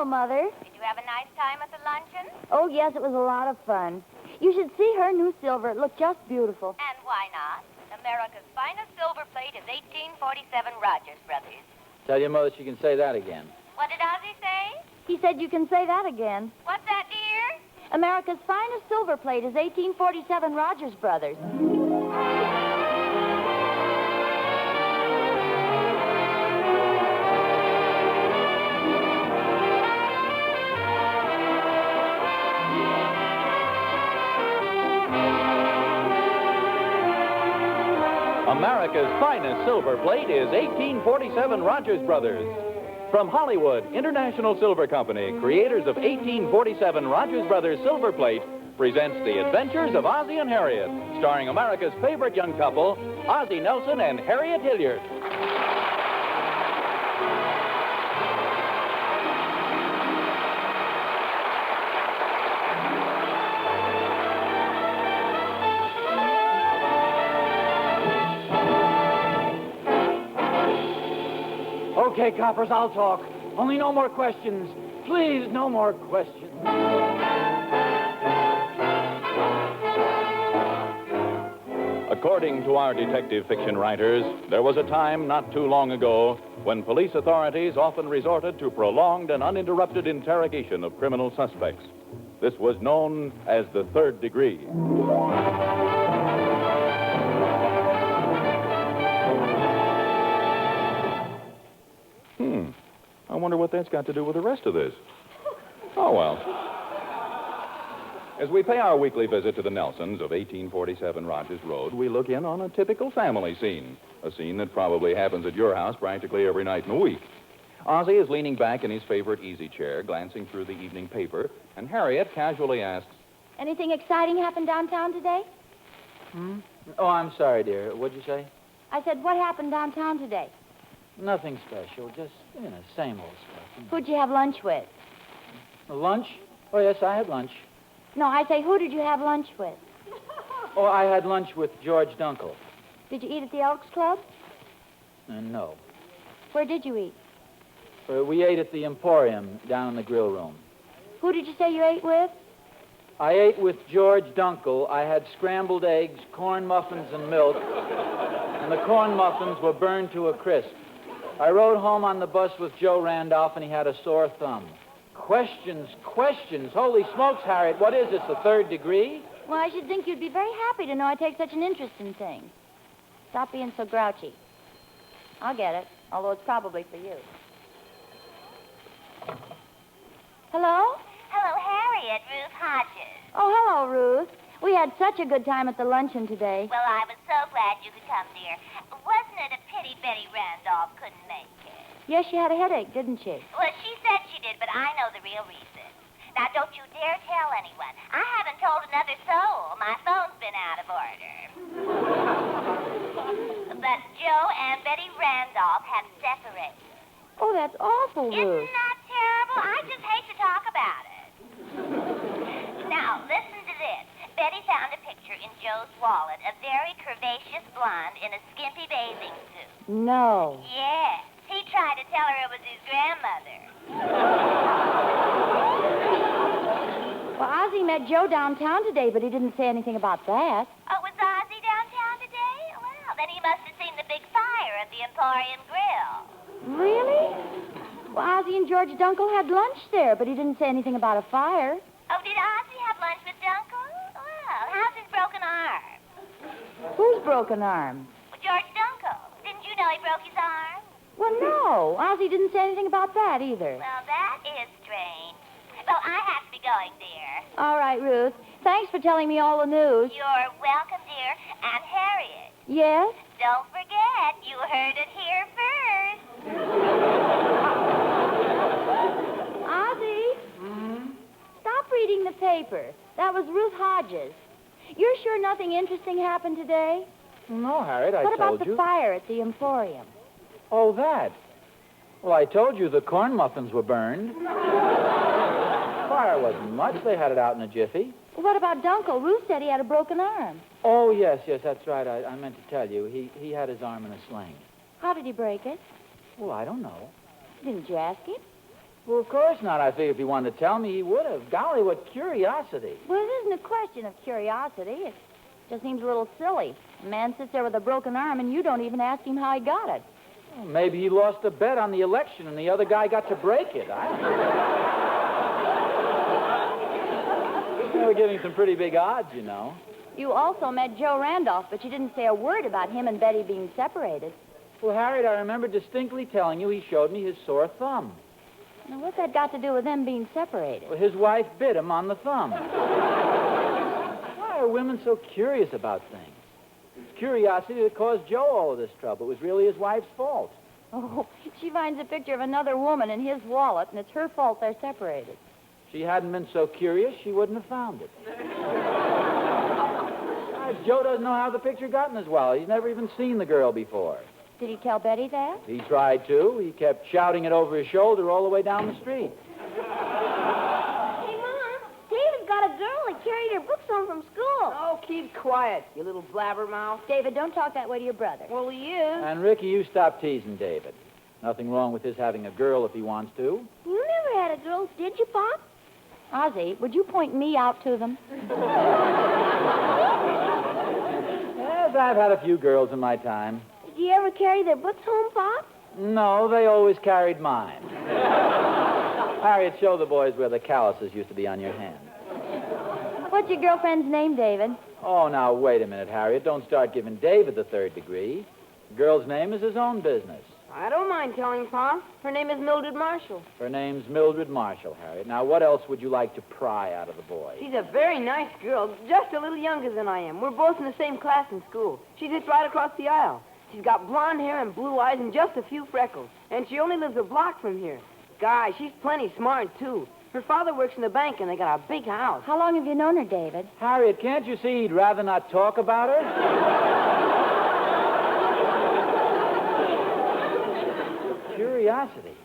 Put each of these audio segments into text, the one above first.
Mother. Did you have a nice time at the luncheon? Oh, yes, it was a lot of fun. You should see her new silver. It looked just beautiful. And why not? America's finest silver plate is 1847 Rogers Brothers. Tell your mother she can say that again. What did Ozzie say? He said you can say that again. What's that, dear? America's finest silver plate is 1847 Rogers Brothers. America's finest silver plate is 1847 Rogers Brothers. From Hollywood, International Silver Company, creators of 1847 Rogers Brothers Silver Plate, presents The Adventures of Ozzie and Harriet, starring America's favorite young couple, Ozzie Nelson and Harriet Hilliard. Okay, coppers, I'll talk. Only no more questions. Please, no more questions. According to our detective fiction writers, there was a time not too long ago when police authorities often resorted to prolonged and uninterrupted interrogation of criminal suspects. This was known as the third degree. I wonder what that's got to do with the rest of this. Oh, well. As we pay our weekly visit to the Nelsons of 1847 Rogers Road, we look in on a typical family scene. A scene that probably happens at your house practically every night in a week. Ozzie is leaning back in his favorite easy chair, glancing through the evening paper, and Harriet casually asks, Anything exciting happened downtown today? Oh, I'm sorry, dear. What'd you say? I said, what happened downtown today? Nothing special. Just, same old stuff. Who'd you have lunch with? Lunch? Oh, yes, I had lunch. No, I say, who did you have lunch with? Oh, I had lunch with George Dunkel. Did you eat at the Elks Club? No. Where did you eat? We ate at the Emporium down in the grill room. Who did you say you ate with? I ate with George Dunkel. I had scrambled eggs, corn muffins, and milk. And the corn muffins were burned to a crisp. I rode home on the bus with Joe Randolph, and he had a sore thumb. Questions. Holy smokes, Harriet, what is this, the third degree? Well, I should think you'd be very happy to know I take such an interest in things. Stop being so grouchy. I'll get it, although it's probably for you. Hello? Hello, Harriet. Ruth Hodges. Oh, hello, Ruth. We had such a good time at the luncheon today. Well, I was so glad you could come, dear. Wasn't it a pity Betty Randolph couldn't make it? Yes, she had a headache, didn't she? Well, she said she did, but I know the real reason. Now, don't you dare tell anyone. I haven't told another soul. My phone's been out of order. But Joe and Betty Randolph have separated. Oh, that's awful, Ruth. Isn't that terrible? I just hate to talk about it. Now, listen to this. Betty found a picture in Joe's wallet, a very curvaceous blonde in a skimpy bathing suit. No. Yes. He tried to tell her it was his grandmother. Well, Ozzie met Joe downtown today, but he didn't say anything about that. Oh, was Ozzie downtown today? Well, then he must have seen the big fire at the Emporium Grill. Really? Well, Ozzie and George Dunkel had lunch there, but he didn't say anything about a fire. Oh, did Ozzie have lunch with Dunkel? Well, how's his broken arm? Whose broken arm? Well, George Dunkel. Didn't you know he broke his arm? Well, no. Ozzie didn't say anything about that either. Well, that is strange. Well, I have to be going, dear. All right, Ruth. Thanks for telling me all the news. You're welcome, dear. And Harriet. Yes? Don't forget, you heard it here first. Ozzie? Stop reading the paper. That was Ruth Hodges. You're sure nothing interesting happened today? No, Harriet, I What about told the you. fire at the Emporium? Oh, that. Well, I told you the corn muffins were burned. Fire wasn't much. They had it out in a jiffy. What about Dunkel? Ruth said he had a broken arm. Oh, yes, that's right. I meant to tell you. He had his arm in a sling. How did he break it? Well, I don't know. Didn't you ask him? Well, of course not. I figured if he wanted to tell me, he would have. Golly, what curiosity. Well, it isn't a question of curiosity. It just seems a little silly. A man sits there with a broken arm, and you don't even ask him how he got it. Well, maybe he lost a bet on the election, and the other guy got to break it. They were giving some pretty big odds, you know. You also met Joe Randolph, but you didn't say a word about him and Betty being separated. Well, Harriet, I remember distinctly telling you he showed me his sore thumb. Now, what's that got to do with them being separated? Well, his wife bit him on the thumb. Why are women so curious about things? It's curiosity that caused Joe all of this trouble. It was really his wife's fault. Oh, she finds a picture of another woman in his wallet, and it's her fault they're separated. If she hadn't been so curious, she wouldn't have found it. Joe doesn't know how the picture got in his wallet. He's never even seen the girl before. Did he tell Betty that? He tried to. He kept shouting it over his shoulder all the way down the street. Hey, Mom, David's got a girl that carried her books home from school. Oh, keep quiet, you little blabbermouth. David, don't talk that way to your brother. Well, he is. And, Ricky, you stop teasing David. Nothing wrong with his having a girl if he wants to. You never had a girl, did you, Pop? Ozzie, would you point me out to them? Yes, I've had a few girls in my time. Did you ever carry their books home, Pop? No, they always carried mine. Harriet, show the boys where the calluses used to be on your hands. What's your girlfriend's name, David? Oh, now, wait a minute, Harriet. Don't start giving David the third degree. The girl's name is his own business. I don't mind telling, Pop. Her name is Mildred Marshall. Her name's Mildred Marshall, Harriet. Now, what else would you like to pry out of the boy? She's a very nice girl, just a little younger than I am. We're both in the same class in school. She sits right across the aisle. She's got blonde hair and blue eyes and just a few freckles. And she only lives a block from here. Guy, she's plenty smart, too. Her father works in the bank, and they got a big house. How long have you known her, David? Harriet, can't you see he'd rather not talk about her? Curiosity.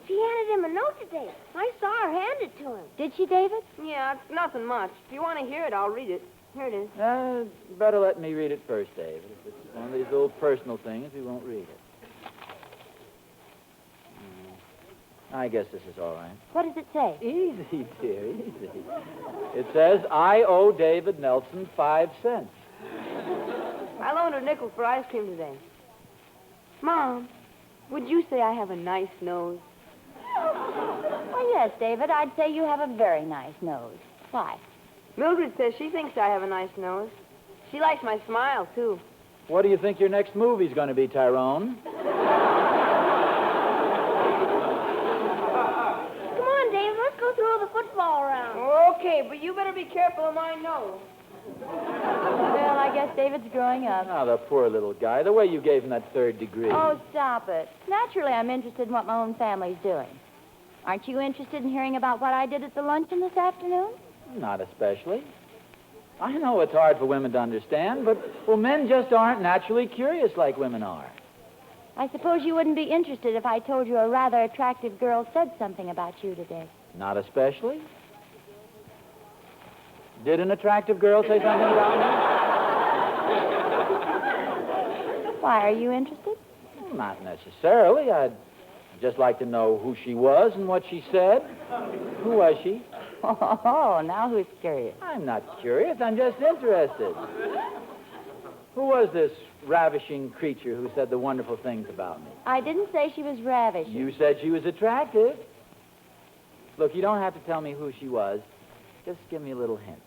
She handed him a note today. I saw her hand it to him. Did she, David? Yeah, it's nothing much. If you want to hear it, I'll read it. Here it is. Better let me read it first, David. If it's one of these little personal things, we won't read it. I guess this is all right. What does it say? Easy, dear, easy. It says, I owe David Nelson 5 cents. I loaned her nickel for ice cream today. Mom, would you say I have a nice nose? Well, yes, David, I'd say you have a very nice nose. Why? Mildred says she thinks I have a nice nose. She likes my smile, too. What do you think your next movie's going to be, Tyrone? Come on, Dave. Let's go throw the football around. Okay, but you better be careful of my nose. Well, I guess David's growing up. Oh, the poor little guy. The way you gave him that third degree. Oh, stop it. Naturally, I'm interested in what my own family's doing. Aren't you interested in hearing about what I did at the luncheon this afternoon? Not especially. I know it's hard for women to understand, but, well, men just aren't naturally curious like women are. I suppose you wouldn't be interested if I told you a rather attractive girl said something about you today. Not especially. Did an attractive girl say something about me? Why, are you interested? Well, not necessarily. I'd just like to know who she was and what she said. Who was she? Oh, now who's curious? I'm not curious. I'm just interested. Who was this ravishing creature who said the wonderful things about me? I didn't say she was ravishing. You said she was attractive. Look, you don't have to tell me who she was. Just give me a little hint.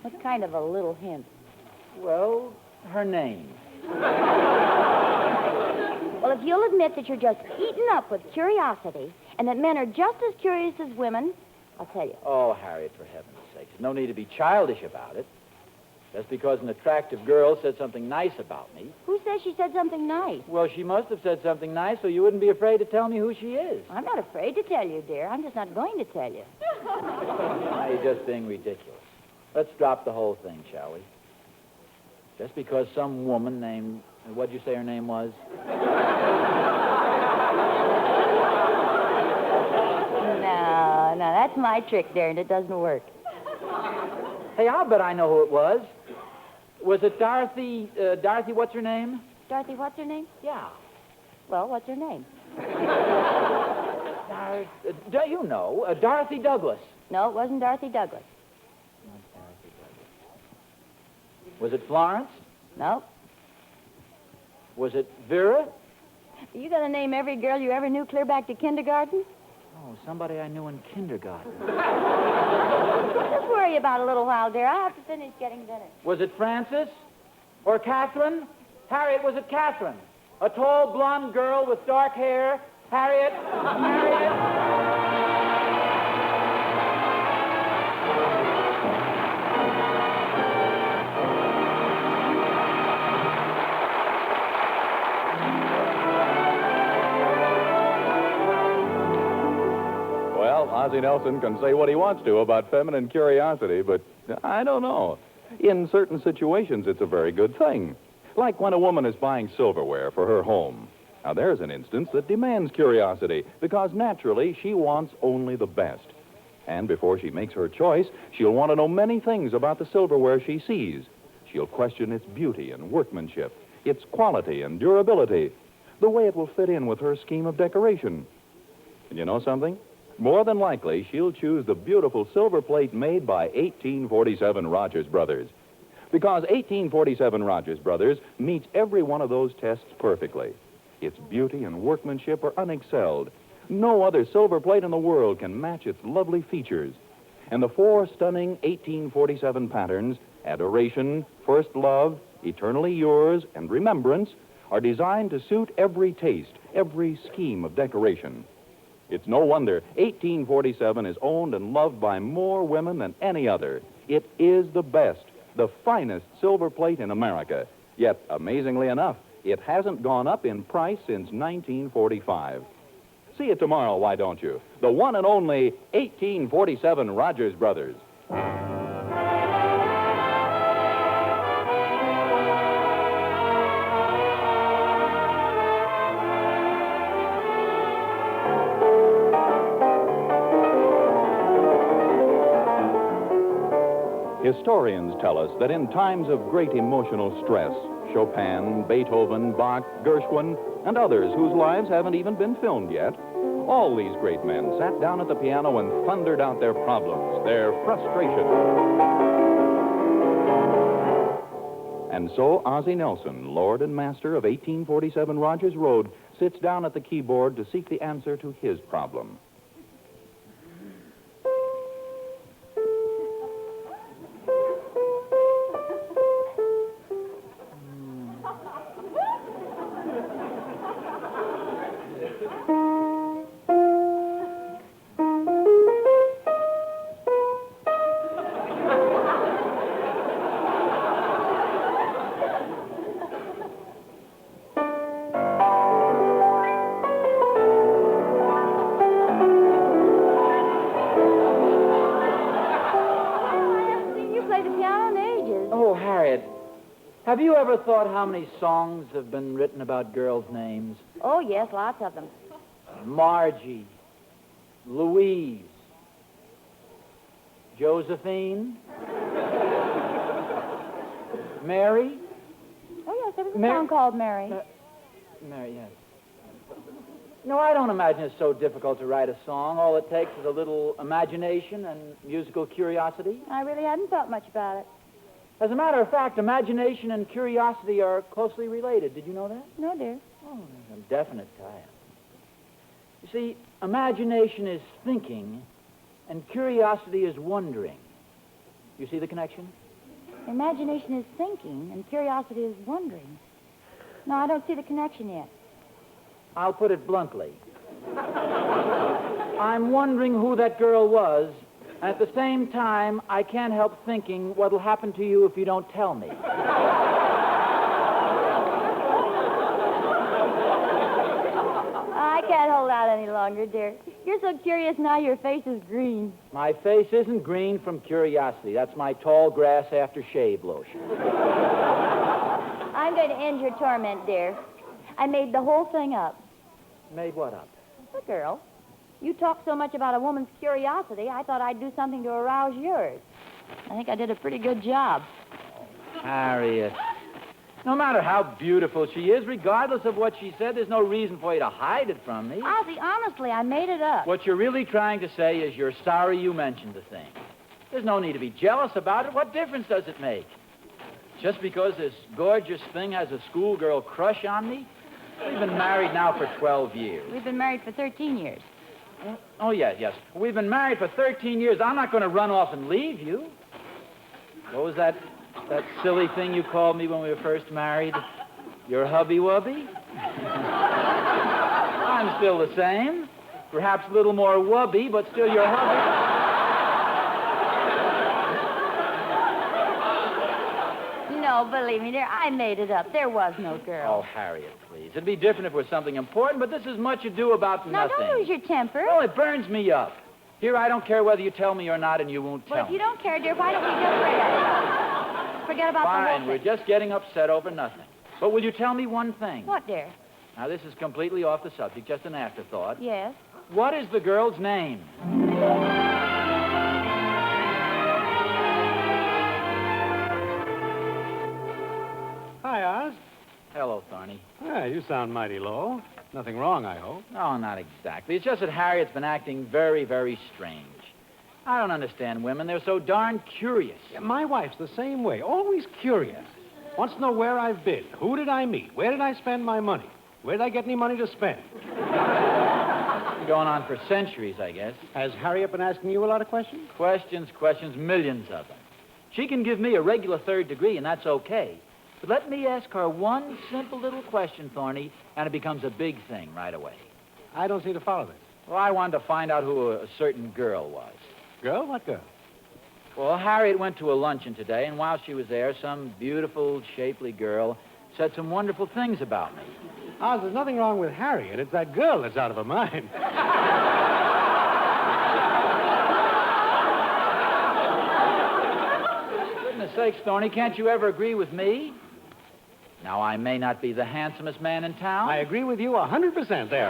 What kind of a little hint? Well, her name. Well, if you'll admit that you're just eaten up with curiosity and that men are just as curious as women, I'll tell you. Oh, Harriet, for heaven's sake. No need to be childish about it. Just because an attractive girl said something nice about me. Who says she said something nice? Well, she must have said something nice so you wouldn't be afraid to tell me who she is. I'm not afraid to tell you, dear. I'm just not going to tell you. Now, you're just being ridiculous. Let's drop the whole thing, shall we? Just because some woman named... What'd you say her name was? No, that's my trick, dear, and it doesn't work. Hey, I'll bet I know who it was. Was it Dorothy, what's her name? Dorothy, what's her name? Yeah. Well, what's her name? Do you know, Dorothy Douglas. No, it wasn't Dorothy Douglas. Not Dorothy Douglas. Was it Florence? No. Was it Vera? You gonna name every girl you ever knew clear back to kindergarten? Oh, somebody I knew in kindergarten. Just worry about a little while, dear. I have to finish getting dinner. Was it Frances? Or Catherine? Harriet, was it Catherine? A tall, blonde girl with dark hair? Harriet? Well, Ozzie Nelson can say what he wants to about feminine curiosity, but I don't know. In certain situations, it's a very good thing. Like when a woman is buying silverware for her home. Now, there's an instance that demands curiosity because naturally she wants only the best. And before she makes her choice, she'll want to know many things about the silverware she sees. She'll question its beauty and workmanship, its quality and durability, the way it will fit in with her scheme of decoration. And you know something? More than likely, she'll choose the beautiful silver plate made by 1847 Rogers Brothers. Because 1847 Rogers Brothers meets every one of those tests perfectly. Its beauty and workmanship are unexcelled. No other silver plate in the world can match its lovely features. And the 4 stunning 1847 patterns, Adoration, First Love, Eternally Yours, and Remembrance, are designed to suit every taste, every scheme of decoration. It's no wonder 1847 is owned and loved by more women than any other. It is the best, the finest silver plate in America. Yet, amazingly enough, it hasn't gone up in price since 1945. See it tomorrow, why don't you? The one and only 1847 Rogers Brothers. Historians tell us that in times of great emotional stress, Chopin, Beethoven, Bach, Gershwin, and others whose lives haven't even been filmed yet, all these great men sat down at the piano and thundered out their problems, their frustration. And so Ozzie Nelson, lord and master of 1847 Rogers Road, sits down at the keyboard to seek the answer to his problem. Have you ever thought how many songs have been written about girls' names? Oh, yes, lots of them. Margie, Louise, Josephine, Mary? Oh, yes, there was a song called Mary. Mary, yes. No, I don't imagine it's so difficult to write a song. All it takes is a little imagination and musical curiosity. I really hadn't thought much about it. As a matter of fact, imagination and curiosity are closely related. Did you know that? No, dear. Oh, there's a definite tie-up. You see, imagination is thinking, and curiosity is wondering. You see the connection? Imagination is thinking, and curiosity is wondering. No, I don't see the connection yet. I'll put it bluntly. I'm wondering who that girl was, and at the same time, I can't help thinking what'll happen to you if you don't tell me. I can't hold out any longer, dear. You're so curious now your face is green. My face isn't green from curiosity. That's my tall grass aftershave lotion. I'm going to end your torment, dear. I made the whole thing up. Made what up? The girl. You talk so much about a woman's curiosity, I thought I'd do something to arouse yours. I think I did a pretty good job. Harriet. No matter how beautiful she is, regardless of what she said, there's no reason for you to hide it from me. Ozzie, honestly, I made it up. What you're really trying to say is you're sorry you mentioned the thing. There's no need to be jealous about it. What difference does it make? Just because this gorgeous thing has a schoolgirl crush on me? We've been married now for 12 years. We've been married for 13 years. Oh, yes. We've been married for 13 years. I'm not going to run off and leave you. What was that silly thing you called me when we were first married? Your hubby-wubby? I'm still the same. Perhaps a little more wubby, but still your hubby. No, believe me, dear, I made it up. There was no girl. Oh, Harriet, please. It'd be different if it was something important, but this is much ado about Now, nothing. don't lose your temper. Oh, it burns me up. Here, I don't care whether you tell me or not, and you won't Well, tell if you me. don't care, dear, why don't we just forget about the whole Fine, thing? we're just getting upset over nothing. But will you tell me one thing? What, dear? Now, this is completely off the subject, just an afterthought. Yes. What is the girl's name? Hi, Oz. Hello, Thorny. Hi, you sound mighty low. Nothing wrong, I hope. No, not exactly. It's just that Harriet's been acting very, very strange. I don't understand women. They're so darn curious. Yeah, my wife's the same way, always curious. Wants to know where I've been, who did I meet, where did I spend my money, where did I get any money to spend. Going on for centuries, I guess. Has Harriet been asking you a lot of questions? Questions, millions of them. She can give me a regular third degree, and that's okay. But let me ask her one simple little question, Thorny, and it becomes a big thing right away. I don't seem to follow this. Well, I wanted to find out who a certain girl was. Girl? What girl? Well, Harriet went to a luncheon today, and while she was there, some beautiful, shapely girl said some wonderful things about me. Oz, there's nothing wrong with Harriet. It's that girl that's out of her mind. Goodness sakes, Thorny, can't you ever agree with me? Now, I may not be the handsomest man in town. I agree with you 100% there.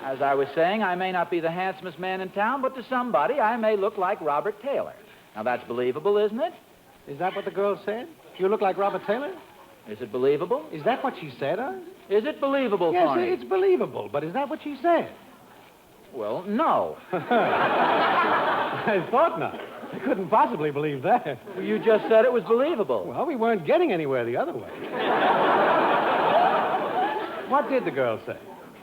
As I was saying, I may not be the handsomest man in town, but to somebody, I may look like Robert Taylor. Now, that's believable, isn't it? Is that what the girl said? You look like Robert Taylor? Is it believable? Is that what she said, Oz? Is it believable, Yes, Thorny? it's believable, but is that what she said? Well, no. I thought not. I couldn't possibly believe that. Well, you just said it was believable. Well, we weren't getting anywhere the other way. What did the girl say?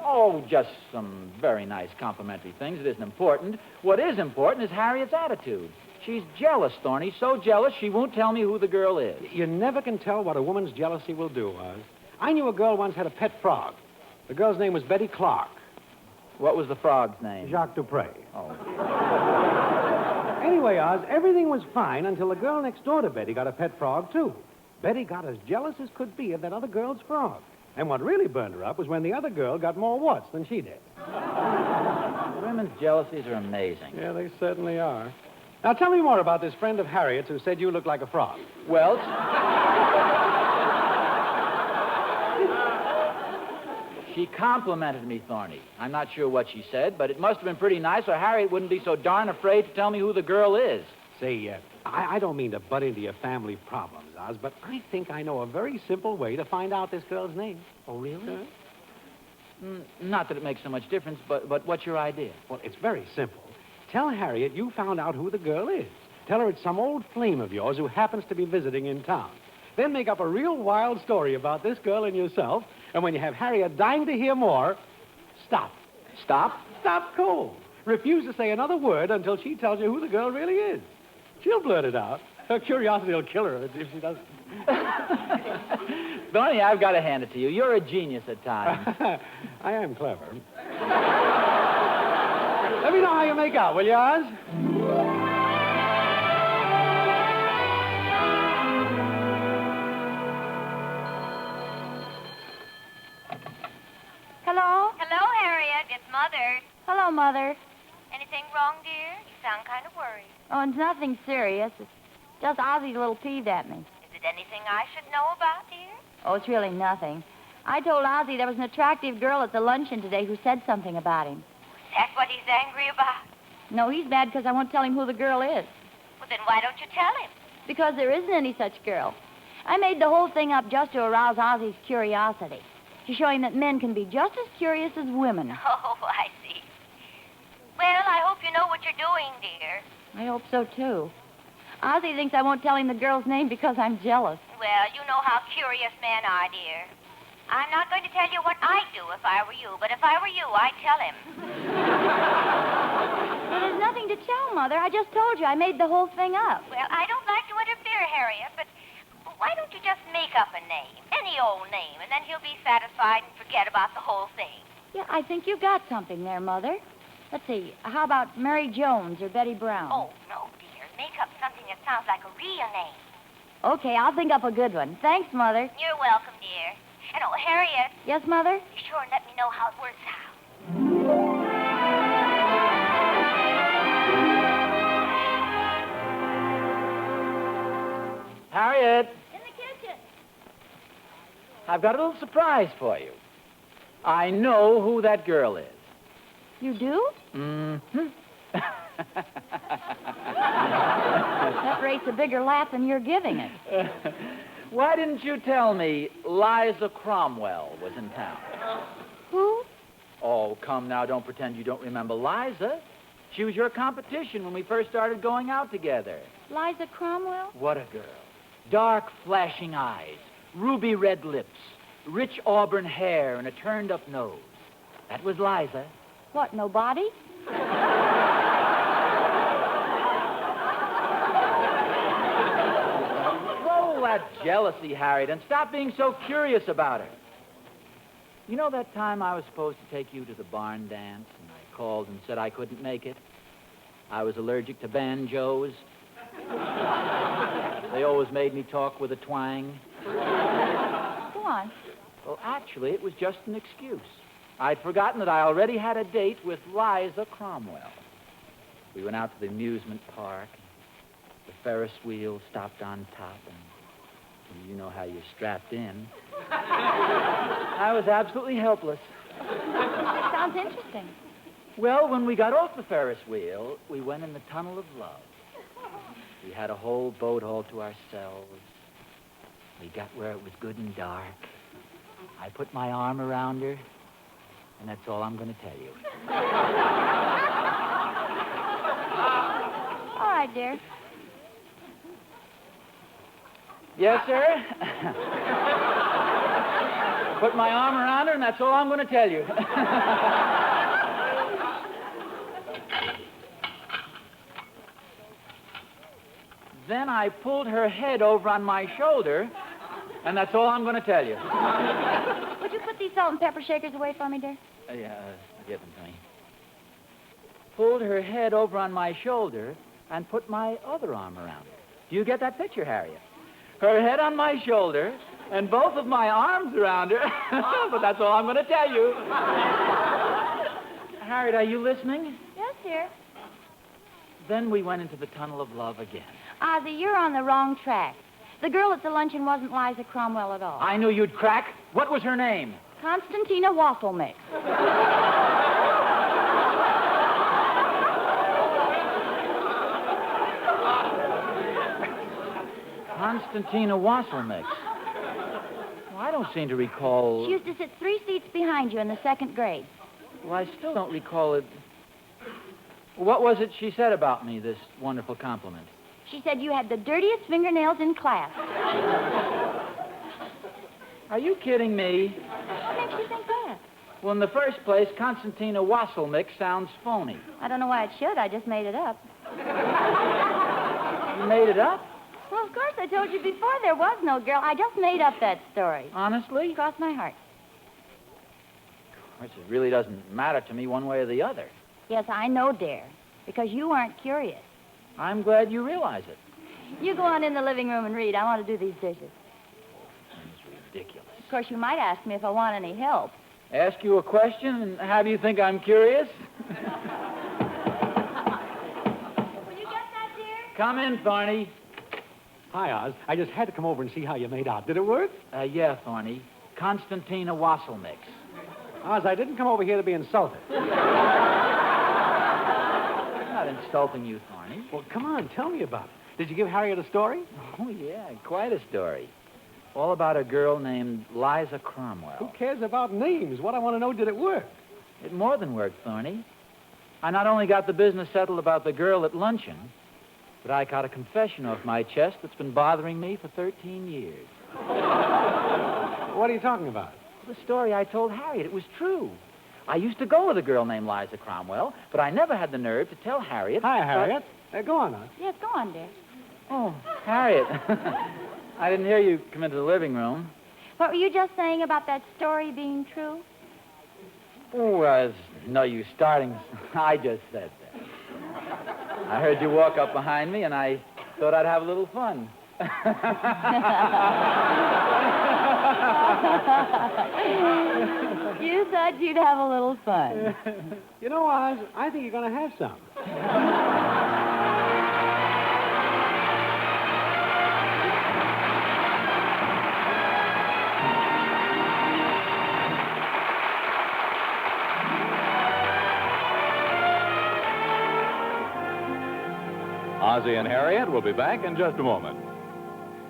Oh, just some very nice complimentary things. It isn't important. What is important is Harriet's attitude. She's jealous, Thorny, so jealous she won't tell me who the girl is. You never can tell what a woman's jealousy will do, Oz. I knew a girl once had a pet frog. The girl's name was Betty Clark. What was the frog's name? Jacques Dupre. Oh. Anyway, Oz, everything was fine until the girl next door to Betty got a pet frog, too. Betty got as jealous as could be of that other girl's frog. And what really burned her up was when the other girl got more warts than she did. Women's jealousies are amazing. Yeah, they certainly are. Now, tell me more about this friend of Harriet's who said you looked like a frog. Well, she complimented me, Thorny. I'm not sure what she said, but it must have been pretty nice, or Harriet wouldn't be so darn afraid to tell me who the girl is. Say, I don't mean to butt into your family problems, Oz, but I think I know a very simple way to find out this girl's name. Oh, really? Not that it makes so much difference, but what's your idea? Well, it's very simple. Tell Harriet you found out who the girl is. Tell her it's some old flame of yours who happens to be visiting in town. Then make up a real wild story about this girl and yourself, and when you have Harriet dying to hear more, stop. Stop? Stop cold. Refuse to say another word until she tells you who the girl really is. She'll blurt it out. Her curiosity will kill her if she doesn't. Thorny, I've got to hand it to you. You're a genius at times. I am clever. Let me know how you make out, will you, Oz? Hello? Hello, Harriet. It's Mother. Hello, Mother. Anything wrong, dear? You sound kind of worried. Oh, it's nothing serious. It's just Ozzie's a little peeved at me. Is it anything I should know about, dear? Oh, it's really nothing. I told Ozzie there was an attractive girl at the luncheon today who said something about him. Is that what he's angry about? No, he's mad because I won't tell him who the girl is. Well, then why don't you tell him? Because there isn't any such girl. I made the whole thing up just to arouse Ozzie's curiosity, to show him that men can be just as curious as women. Oh, I see. Well, I hope you know what you're doing, dear. I hope so, too. Ozzie thinks I won't tell him the girl's name because I'm jealous. Well, you know how curious men are, dear. I'm not going to tell you what I'd do if I were you, but if I were you, I'd tell him. Well, there's nothing to tell, Mother. I just told you I made the whole thing up. Well, I don't like to interfere, Harriet, but why don't you just make up a name, any old name, and then he'll be satisfied and forget about the whole thing. Yeah, I think you got something there, Mother. Let's see. How about Mary Jones or Betty Brown? Oh, no, dear. Make up something that sounds like a real name. Okay, I'll think up a good one. Thanks, Mother. You're welcome, dear. And, oh, Harriet, Yes, Mother? be sure and let me know how it works out. Harriet, In the kitchen. I've got a little surprise for you. I know who that girl is. You do? Mm-hmm. That rates a bigger laugh than you're giving it. Why didn't you tell me Liza Cromwell was in town? Who? Oh, come now, don't pretend you don't remember Liza. She was your competition when we first started going out together. Liza Cromwell? What a girl. Dark, flashing eyes, ruby red lips, rich auburn hair, and a turned-up nose. That was Liza. What, nobody? Roll that jealousy, Harriet, and stop being so curious about her. You know that time I was supposed to take you to the barn dance, and I called and said I couldn't make it? I was allergic to banjos. They always made me talk with a twang. Go on. Well, actually, it was just an excuse. I'd forgotten that I already had a date with Liza Cromwell. We went out to the amusement park. The Ferris wheel stopped on top, and you know how you're strapped in. I was absolutely helpless. Sounds interesting. Well, when we got off the Ferris wheel, we went in the tunnel of love. We had a whole boat all to ourselves. We got where it was good and dark. I put my arm around her, and that's all I'm going to tell you. All right, dear. Yes, sir? Put my arm around her, and that's all I'm going to tell you. Then I pulled her head over on my shoulder, and that's all I'm going to tell you. Would you put these salt and pepper shakers away for me, dear? Give them to me. Pulled her head over on my shoulder and put my other arm around her. Do you get that picture, Harriet? Her head on my shoulder and both of my arms around her. But that's all I'm going to tell you. Harriet, are you listening? Yes, dear. Then we went into the tunnel of love again. Ozzie, you're on the wrong track. The girl at the luncheon wasn't Liza Cromwell at all. I knew you'd crack. What was her name? Constantina Waffle Mix. Constantina Wassel Mix. Well, I don't seem to recall... She used to sit 3 seats behind you in the 2nd grade. Well, I still don't recall it. What was it she said about me, this wonderful compliment? She said you had the dirtiest fingernails in class. Are you kidding me? What makes you think that? Well, in the first place, Constantina Wassel Mix sounds phony. I don't know why it should. I just made it up. You made it up? Well, of course, I told you before there was no girl. I just made up that story. Honestly? Cross my heart. Of course, it really doesn't matter to me one way or the other. Yes, I know, dear, because you aren't curious. I'm glad you realize it. You go on in the living room and read. I want to do these dishes. It's ridiculous. Of course, you might ask me if I want any help. Ask you a question and have you think I'm curious? Will you get that, dear? Come in, Thorny. Hi, Oz. I just had to come over and see how you made out. Did it work? Yeah, Thorny. Constantina Wassel Mix. Oz, I didn't come over here to be insulted. I'm not insulting you, Thorny. Well, come on, tell me about it. Did you give Harriet a story? Oh, yeah, quite a story. All about a girl named Liza Cromwell. Who cares about names? What I want to know, did it work? It more than worked, Thorny. I not only got the business settled about the girl at luncheon, but I got a confession off my chest that's been bothering me for 13 years. What are you talking about? The story I told Harriet, it was true. I used to go with a girl named Liza Cromwell, but I never had the nerve to tell Harriet. Hi, Harriet. Go on, Aunt. Yes, go on, dear. Oh, Harriet. I didn't hear you come into the living room. What were you just saying about that story being true? Oh, there's no use starting. I just said that. I heard you walk up behind me, and I thought I'd have a little fun. You thought you'd have a little fun. You know, Oz, I think you're going to have some. Ozzie and Harriet will be back in just a moment.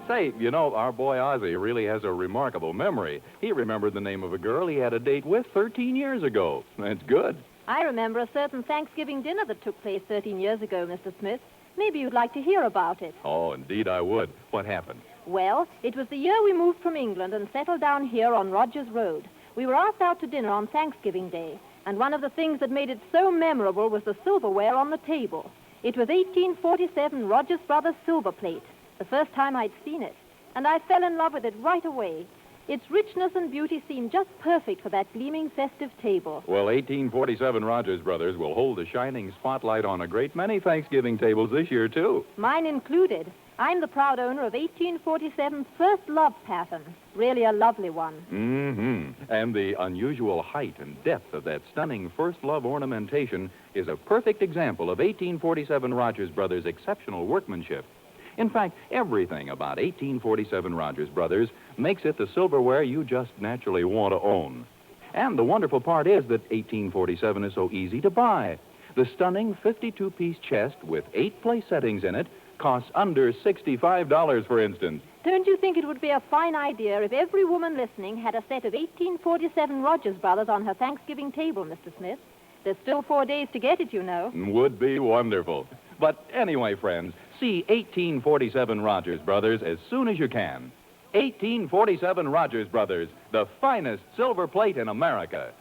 Say, you know, our boy Ozzie really has a remarkable memory. He remembered the name of a girl he had a date with 13 years ago. That's good. I remember a certain Thanksgiving dinner that took place 13 years ago, Mr. Smith. Maybe you'd like to hear about it. Oh, indeed I would. What happened? Well, it was the year we moved from England and settled down here on Rogers Road. We were asked out to dinner on Thanksgiving Day, and one of the things that made it so memorable was the silverware on the table. It was 1847 Rogers Brothers silver plate, the first time I'd seen it, and I fell in love with it right away. Its richness and beauty seemed just perfect for that gleaming festive table. Well, 1847 Rogers Brothers will hold a shining spotlight on a great many Thanksgiving tables this year, too. Mine included. I'm the proud owner of 1847's first love pattern. Really a lovely one. Mm-hmm. And the unusual height and depth of that stunning first love ornamentation is a perfect example of 1847 Rogers Brothers' exceptional workmanship. In fact, everything about 1847 Rogers Brothers makes it the silverware you just naturally want to own. And the wonderful part is that 1847 is so easy to buy. The stunning 52-piece chest with 8 place settings in it costs under $65, for instance. Don't you think it would be a fine idea if every woman listening had a set of 1847 Rogers Brothers on her Thanksgiving table, Mr. Smith? There's still 4 days to get it, you know. Would be wonderful. But anyway, friends, see 1847 Rogers Brothers as soon as you can. 1847 Rogers Brothers, the finest silver plate in America.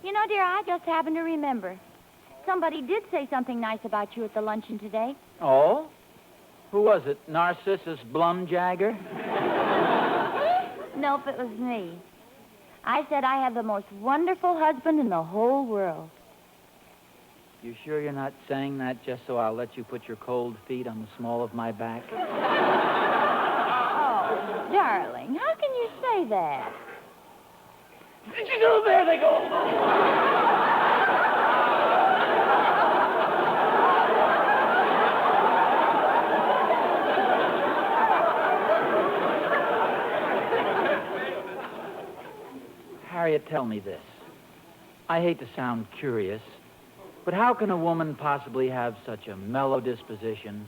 You know, dear, I just happened to remember. Somebody did say something nice about you at the luncheon today. Oh? Who was it? Narcissus Blumjagger? Nope, it was me. I said I have the most wonderful husband in the whole world. You sure you're not saying that just so I'll let you put your cold feet on the small of my back? Oh, darling, how can you say that? Did you know? There they go. Harriet, tell me this. I hate to sound curious, but how can a woman possibly have such a mellow disposition,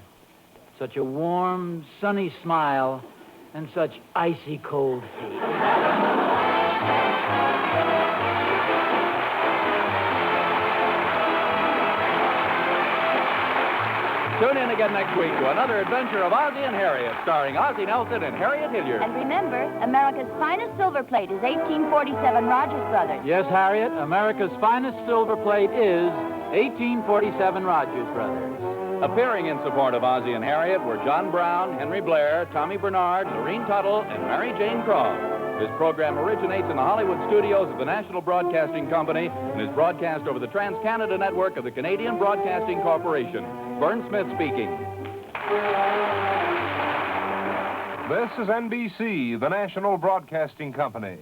such a warm, sunny smile, and such icy cold feet? Tune in again next week to another adventure of Ozzie and Harriet, starring Ozzie Nelson and Harriet Hilliard. And remember, America's finest silver plate is 1847 Rogers Brothers. Yes, Harriet, America's finest silver plate is 1847 Rogers Brothers. Appearing in support of Ozzie and Harriet were John Brown, Henry Blair, Tommy Bernard, Lorene Tuttle, and Mary Jane Croft. This program originates in the Hollywood studios of the National Broadcasting Company and is broadcast over the Trans-Canada Network of the Canadian Broadcasting Corporation. Vern Smith speaking. This is NBC, the National Broadcasting Company.